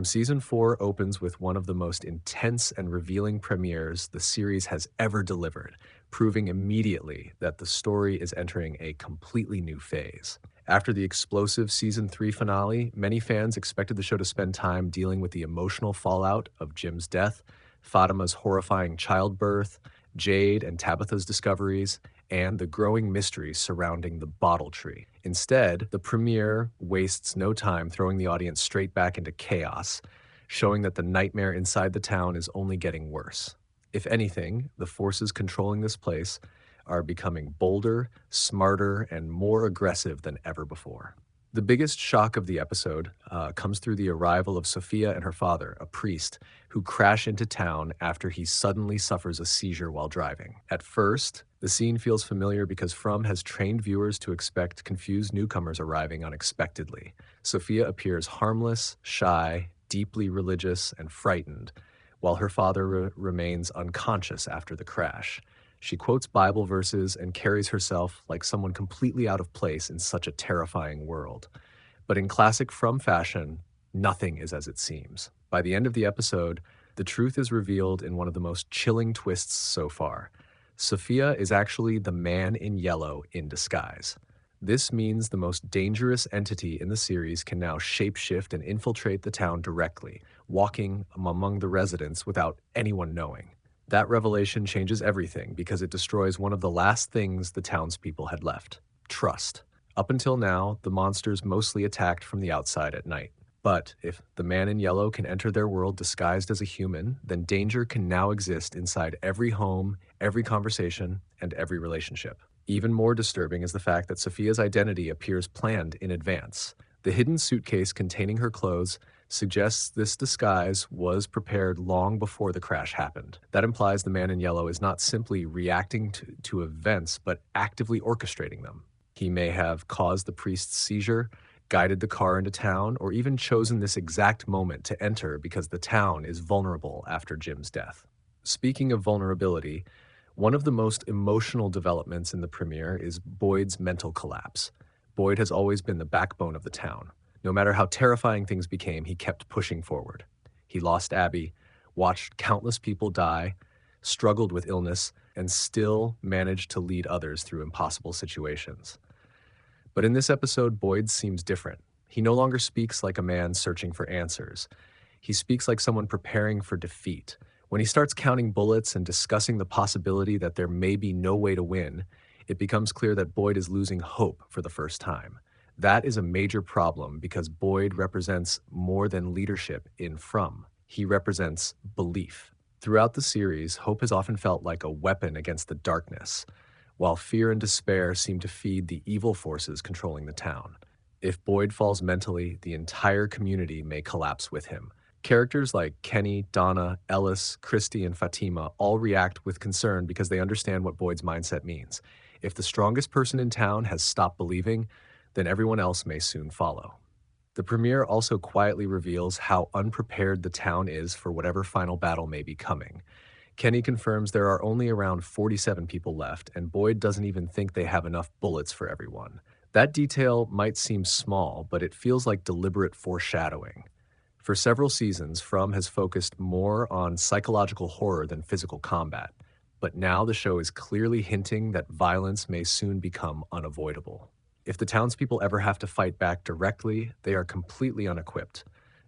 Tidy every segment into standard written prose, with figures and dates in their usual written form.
Season 4 opens with one of the most intense and revealing premieres the series has ever delivered, proving immediately that the story is entering a completely new phase. After the explosive Season 3 finale, many fans expected the show to spend time dealing with the emotional fallout of Jim's death, Fatima's horrifying childbirth, Jade and Tabitha's discoveries, and the growing mystery surrounding the bottle tree. Instead, the premiere wastes no time throwing the audience straight back into chaos, showing that the nightmare inside the town is only getting worse. If anything, the forces controlling this place are becoming bolder, smarter, and more aggressive than ever before. The biggest shock of the episode comes through the arrival of Sophia and her father, a priest, who crash into town after he suddenly suffers a seizure while driving. At first, the scene feels familiar because From has trained viewers to expect confused newcomers arriving unexpectedly. Sophia appears harmless, shy, deeply religious, and frightened, while her father remains unconscious after the crash. She quotes Bible verses and carries herself like someone completely out of place in such a terrifying world. But in classic From fashion, nothing is as it seems. By the end of the episode, the truth is revealed in one of the most chilling twists so far. Sophia is actually the man in yellow in disguise. This means the most dangerous entity in the series can now shapeshift and infiltrate the town directly, walking among the residents without anyone knowing. That revelation changes everything because it destroys one of the last things the townspeople had left: trust. Up until now, the monsters mostly attacked from the outside at night. But if the man in yellow can enter their world disguised as a human, then danger can now exist inside every home, every conversation, and every relationship. Even more disturbing is the fact that Sophia's identity appears planned in advance. The hidden suitcase containing her clothes suggests this disguise was prepared long before the crash happened. That implies the man in yellow is not simply reacting to events, but actively orchestrating them. He may have caused the priest's seizure, guided the car into town, or even chosen this exact moment to enter because the town is vulnerable after Jim's death. Speaking of vulnerability, one of the most emotional developments in the premiere is Boyd's mental collapse. Boyd has always been the backbone of the town. No matter how terrifying things became, he kept pushing forward. He lost Abby, watched countless people die, struggled with illness, and still managed to lead others through impossible situations. But in this episode, Boyd seems different. He no longer speaks like a man searching for answers. He speaks like someone preparing for defeat. When he starts counting bullets and discussing the possibility that there may be no way to win, it becomes clear that Boyd is losing hope for the first time. That is a major problem because Boyd represents more than leadership in From. He represents belief. Throughout the series, hope has often felt like a weapon against the darkness, while fear and despair seem to feed the evil forces controlling the town. If Boyd falls mentally, the entire community may collapse with him. Characters like Kenny, Donna, Ellis, Christy, and Fatima all react with concern because they understand what Boyd's mindset means. If the strongest person in town has stopped believing, then everyone else may soon follow. The premiere also quietly reveals how unprepared the town is for whatever final battle may be coming. Kenny confirms there are only around 47 people left, and Boyd doesn't even think they have enough bullets for everyone. That detail might seem small, but it feels like deliberate foreshadowing. For several seasons, From has focused more on psychological horror than physical combat, but now the show is clearly hinting that violence may soon become unavoidable. If the townspeople ever have to fight back directly, they are completely unequipped.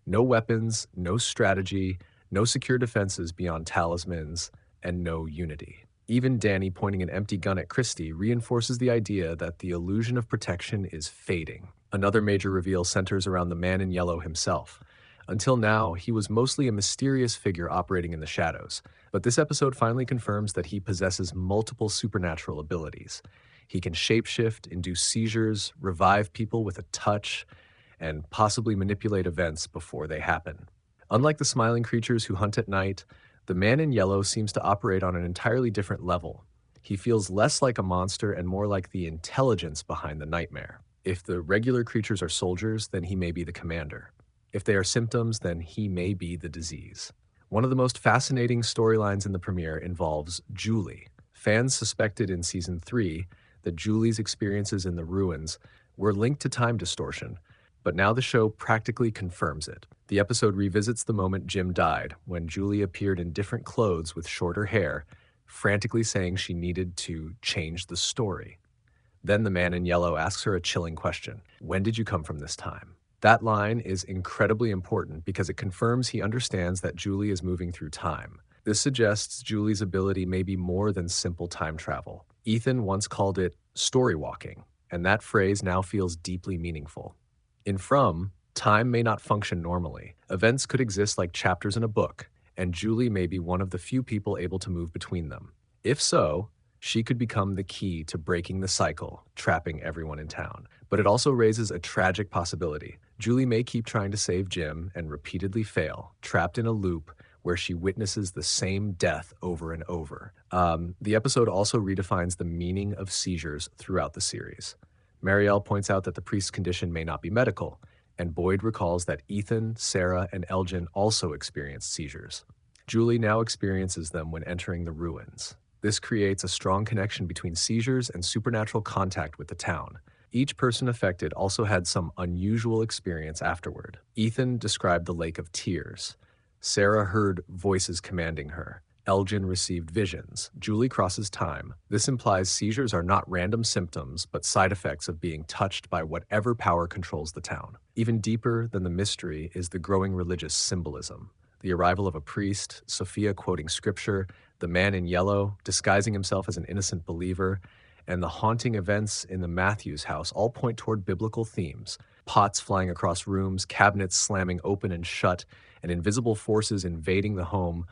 No weapons, no strategy, no secure defenses beyond talismans, and no unity. Even Danny pointing an empty gun at Christy reinforces the idea that the illusion of protection is fading. Another major reveal centers around the man in yellow himself. Until now, he was mostly a mysterious figure operating in the shadows, but this episode finally confirms that he possesses multiple supernatural abilities. He can shapeshift, induce seizures, revive people with a touch, and possibly manipulate events before they happen. Unlike the smiling creatures who hunt at night, the man in yellow seems to operate on an entirely different level. He feels less like a monster and more like the intelligence behind the nightmare. If the regular creatures are soldiers, then he may be the commander. If they are symptoms, then he may be the disease. One of the most fascinating storylines in the premiere involves Julie. Fans suspected in Season 3 that Julie's experiences in the ruins were linked to time distortion, but now the show practically confirms it. The episode revisits the moment Jim died, when Julie appeared in different clothes with shorter hair, frantically saying she needed to change the story. Then the man in yellow asks her a chilling question: "When did you come from this time?" That line is incredibly important because it confirms he understands that Julie is moving through time. This suggests Julie's ability may be more than simple time travel. Ethan once called it story walking, and that phrase now feels deeply meaningful. In From, time may not function normally. Events could exist like chapters in a book, and Julie may be one of the few people able to move between them. If so, she could become the key to breaking the cycle, trapping everyone in town. But it also raises a tragic possibility. Julie may keep trying to save Jim and repeatedly fail, trapped in a loop where she witnesses the same death over and over. The episode also redefines the meaning of seizures throughout the series. Marielle points out that the priest's condition may not be medical, and Boyd recalls that Ethan, Sarah, and Elgin also experienced seizures. Julie now experiences them when entering the ruins. This creates a strong connection between seizures and supernatural contact with the town. Each person affected also had some unusual experience afterward. Ethan described the Lake of Tears. Sarah heard voices commanding her. Elgin received visions. Julie crosses time. This implies seizures are not random symptoms, but side effects of being touched by whatever power controls the town. Even deeper than the mystery is the growing religious symbolism. The arrival of a priest, Sophia quoting scripture, the man in yellow disguising himself as an innocent believer, and the haunting events in the Matthews house all point toward biblical themes. Pots flying across rooms, cabinets slamming open and shut, and invisible forces invading the home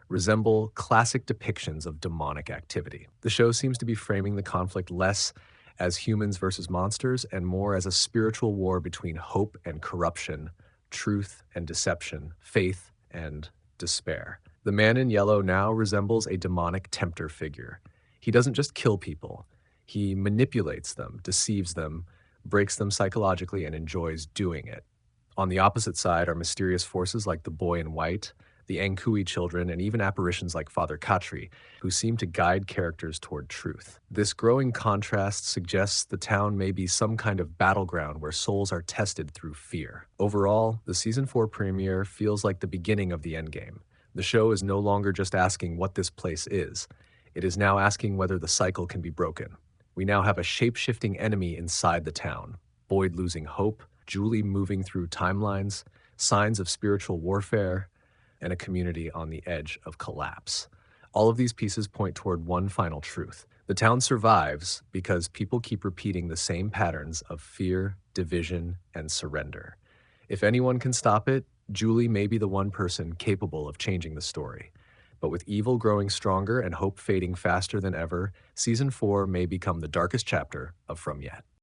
resemble classic depictions of demonic activity. The show seems to be framing the conflict less as humans versus monsters and more as a spiritual war between hope and corruption, truth and deception, faith and despair. The man in yellow now resembles a demonic tempter figure. He doesn't just kill people, he manipulates them, deceives them, breaks them psychologically, and enjoys doing it. On the opposite side are mysterious forces like the boy in white, the Ankui children, and even apparitions like Father Katri, who seem to guide characters toward truth. This growing contrast suggests the town may be some kind of battleground where souls are tested through fear. Overall, the Season 4 premiere feels like the beginning of the endgame. The show is no longer just asking what this place is. It is now asking whether the cycle can be broken. We now have a shape-shifting enemy inside the town. Boyd losing hope, Julie moving through timelines, signs of spiritual warfare, and a community on the edge of collapse. All of these pieces point toward one final truth. The town survives because people keep repeating the same patterns of fear, division, and surrender. If anyone can stop it, Julie may be the one person capable of changing the story. But with evil growing stronger and hope fading faster than ever, Season 4 may become the darkest chapter of From Yet.